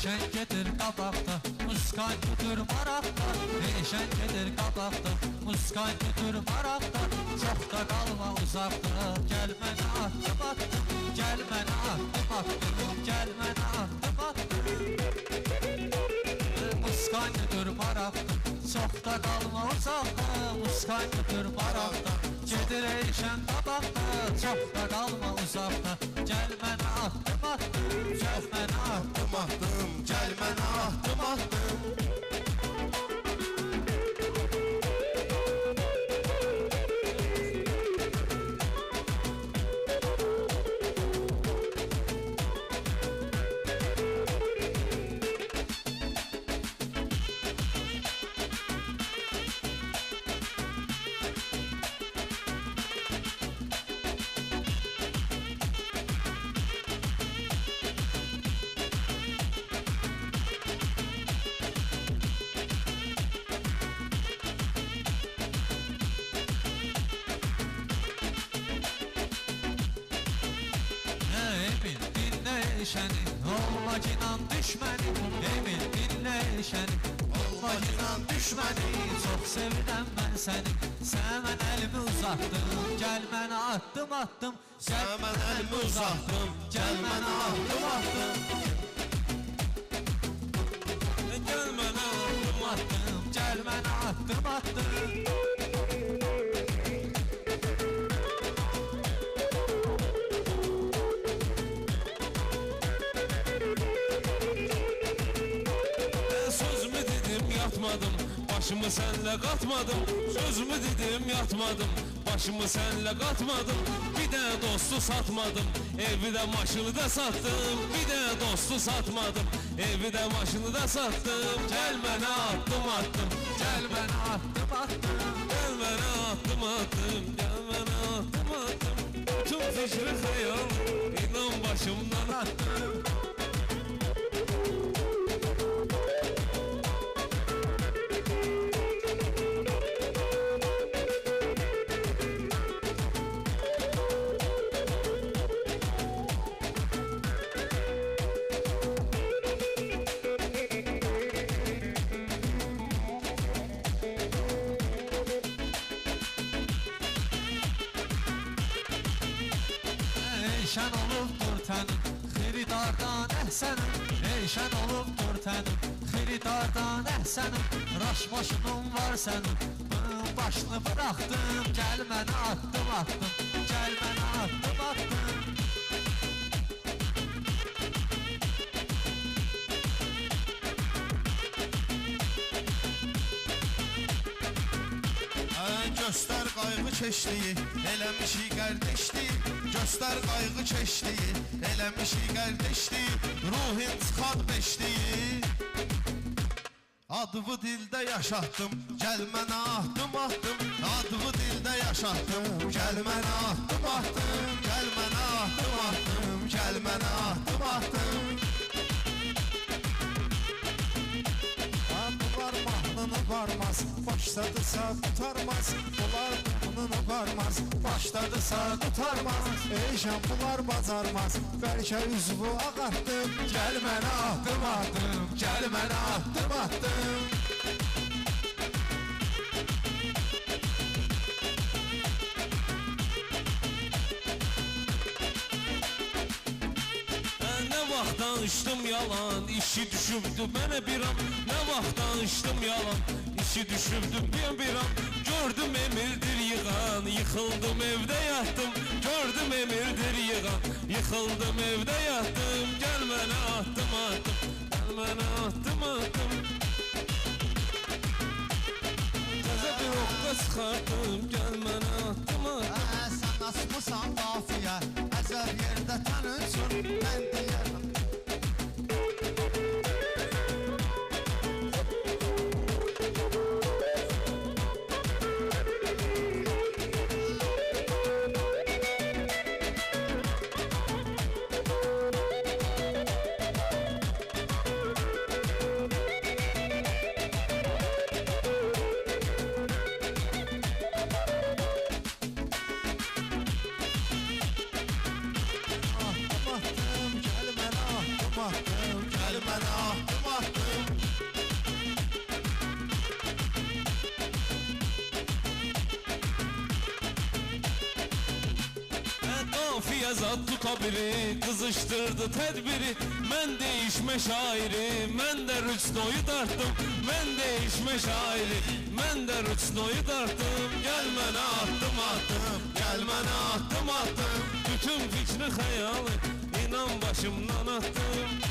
Eşen gedir qabaqda, muskan tutur maraqda. Eşen gedir qabaqda, muskan tutur maraqda. Çox da qalma uzaqda, gəl mənə atdım atdım. Gəl mənə atdım atdım, gəl mənə atdım atdım. Muskan tutur maraqda, çox da qalma uzaqda. Muskan tutur maraqda, gedir eşən qabaqda. Çox da qalma uzaqda, gəl mənə atdım atdım. Gəl mənə atdım atdım, gəl mənə atdım atdım. Eşəni, olma inan düşməni. Emin dinlə eşəni, olma inan düşməni. Çox sevirəm mən səni, sən mən əlimi uzatdım. Gəl mənə atdım atdım, sən mən əlimi uzatdım. Gəl mənə atdım atdım. Gəl mənə atdım atdım, gəl mənə atdım atdım. Başımı sənlə qatmadım, sözümü dedim yatmadım. Başımı sənlə qatmadım, bir də dostu satmadım. Evi də maşını da sattım, bir də dostu satmadım. Evi də maşını da sattım. Gəl mənə atdım atdım, gəl mənə atdım atdım. Gəl mənə atdım atdım, gəl mənə atdım atdım. Tüm fikri xəyal, inan başımdan attım. Eşən olubdur tənim, xiridardan əhsənim. Eşən olubdur tənim, xiridardan əhsənim. Raş başının var sənin, bunun başını bıraxdım. Gəl mənə atdım atdım, gəl mənə atdım atdım. Göstər qayğı çeşdiyi, eləmişik qardeşliyi. Göstər qayğı çeşdiyi, eləmişik qardeşliyi. Ruhin çıxad beşliyi, adımı dildə yaşatdım. Gəl mənə atdım atdım, adımı dildə yaşatdım. Gəl mənə atdım atdım, gəl mənə atdım atdım. Gəl mənə atdım atdım. Bunlar mahnını varmaz, başladısa tutarmaz. Bunlar mahnını varmaz, başladısa tutarmaz. Eşən bunlar bacarmaz, bəlkə üzvü ağartdım. Gəl mənə atdım atdım, gəl mənə atdım atdım. Nə vaxt danışdım yalan, işi düşübdü mənə bir an. Nə vaxt danışdım yalan, işi düşübdü bir an. Gördüm emirdir yığan, yıxıldım evdə yatdım. Gördüm emirdir yığan, yıxıldım evdə yatdım. Gəl mənə atdım atdım, gəl mənə atdım atdım. Təzə bir oqqa çıxardım, gəl mənə atdım atdım. Sən asmısan qafiyə, əzəl yerdə tən üçün mən deyərəm. Gəl mənə zat tuta biri Kızıştırdı tedbiri Ben değişme şairi Ben de rüçnoyu darttım Ben değişme şairi Ben de rüçnoyu darttım Gel mənə attım attım Gel mənə attım attım Bütün fikri hayalı inan başımdan attım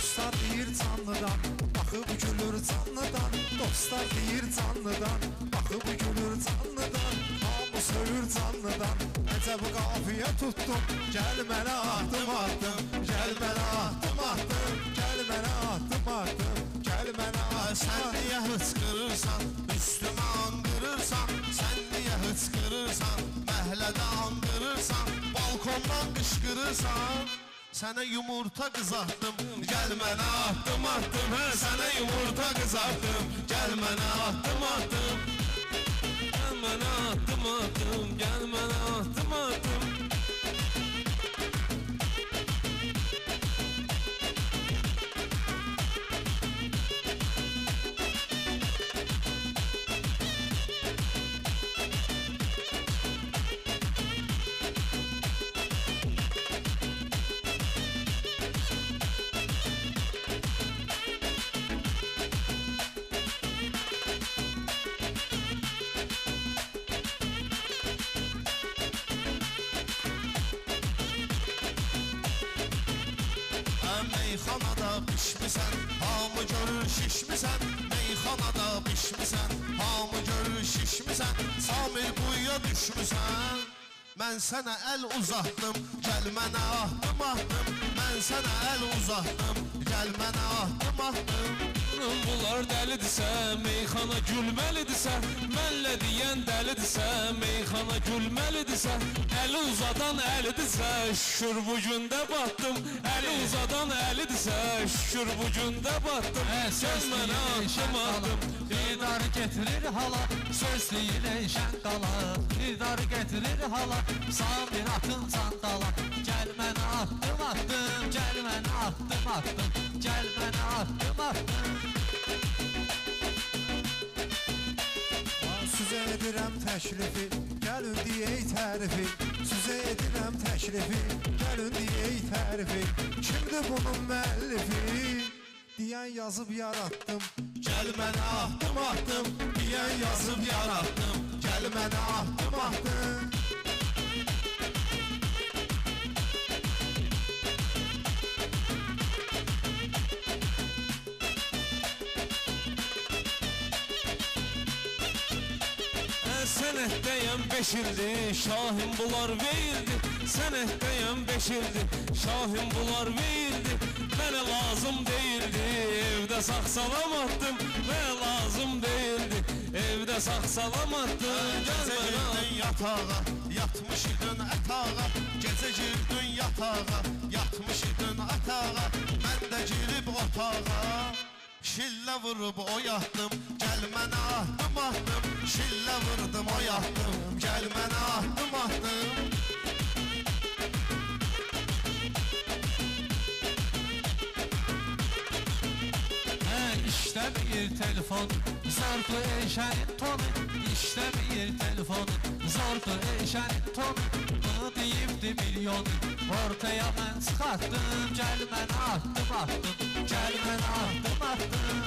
Dostlar deyir canlıdan, baxıb gülür canlıdan. Dostlar deyir canlıdan, baxıb gülür canlıdan. Hamı söyür canlıdan, əcəb qafiyə tutdum. Gəl mənə atdım atdım, gəl mənə atdım atdım. Gəl mənə atdım atdım, gəl mənə atdım. Sen niye hıçkırırsan, üstüme andırırsan. Sen niye hıçkırırsan, məhlede andırırsan. Balkondan kışkırırsan. Sana yumurta kızarttım, gel mənə attım attım. He, sana yumurta kızarttım, gel mənə attım attım. Gel mənə attım attım Gel mənə attım attım Meyxanada pişmisən, hamı görür şişmisən. Meyxanada pişmisən, hamı görür şişmisən. Samir quyuya düşmüsən. Mən sənə əl uzatdım, gəl mənə atdım atdım. Mən sənə əl uzatdım, gəl mənə atdım atdım. Bunlar dəlidirsə, meyxana gülməlidirsə Mənlə deyən dəlidirsə, meyxana gülməlidirsə Əli uzadan əlidirsə, şükür bu gündə batdım Əli uzadan əlidirsə, şükür bu gündə batdım Gəl mənə atdım atdım Didar getirir hala, söz deyil eyşən qala Didar getirir hala, Samir atın sandala Gəl mənə atdım atdım, gəl mənə atdım atdım Gəl mənə atdım atdım Sizə edirəm təklifi, gəlin deyək tərifi. Sizə edirəm təklifi, gəlin deyək tərifi. Kimdir bunun müəllifi? Deyən yazıb yarattım. Gəl mənə atdım atdım, deyən yazıb yarattım. Gəl mənə atdım atdım. Sənətdəyəm 5 ildir, şahim bunlar verildi Sənətdəyəm 5 ildir, şahim bunlar verildi Mənə lazım deyildi, evdə sağ-salam atdım Mənə lazım deyildi, evdə sağ-salam atdım Gecə girdin yatağa, yatmış idin ətağa. Gecə girdin yatağa, yatmış idin ətağa. Mən də girib otağa, şillə vurub oyatdım. Gəl mənə atdım atdım, şillə vurdum oyatdım. Gəl mənə atdım atdım. İşləmir telefon, zordur eyşənin tonu İşləmir telefon, zordur eyşənin tonu Bunu deyibdi milyonu, ortaya mən çıxartdım Gəl mənə atdım atdım, gəl mənə atdım atdım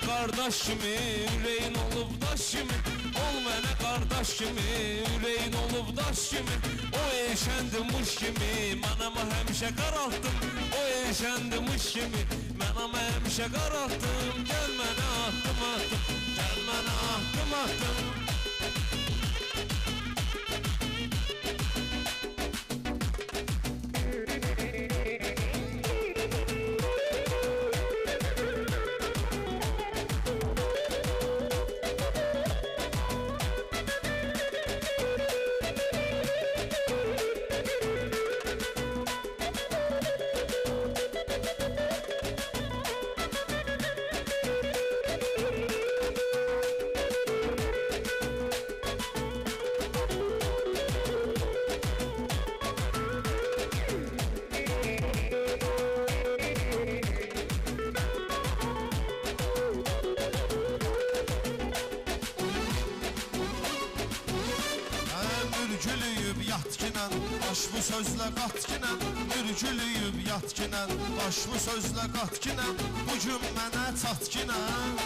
Qardaş kimi, ürəyin olub daş kimi Ol mənə qardaş kimi, ürəyin olub daş kimi O eşəndi muş kimi, mənəmə həmişə qaraltdım O eşəndi muş kimi, mənəmə həmişə qaraltdım Gəl mənə atdım atdım, gəl mənə atdım atdım mürgülüyüb yatkinən Baş bu sözlə qatkinən Mürgülüyüb yatkinən Baş bu sözlə qatkinən Bu gün mənə çatkinən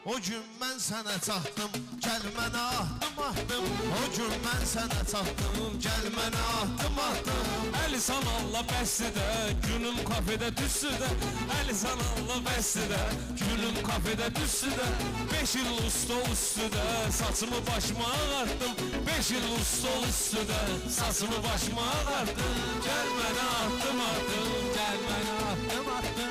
O gün mən sənə çatdım Gəl mənə ahdım ahdım O gün mən sənə çatdım Gəl mənə ahdım ahdım Əli sanalla bəstidə Günüm kafedə düssüdə Əli sanalla bəstidə Günüm kafedə düssüdə 5 il usta üstüdə Saçımı başıma ağartdım 5 il usta üstüdə Saçımı başıma ağartdım Gəl mənə ahdım ahdım Gel bana attım attım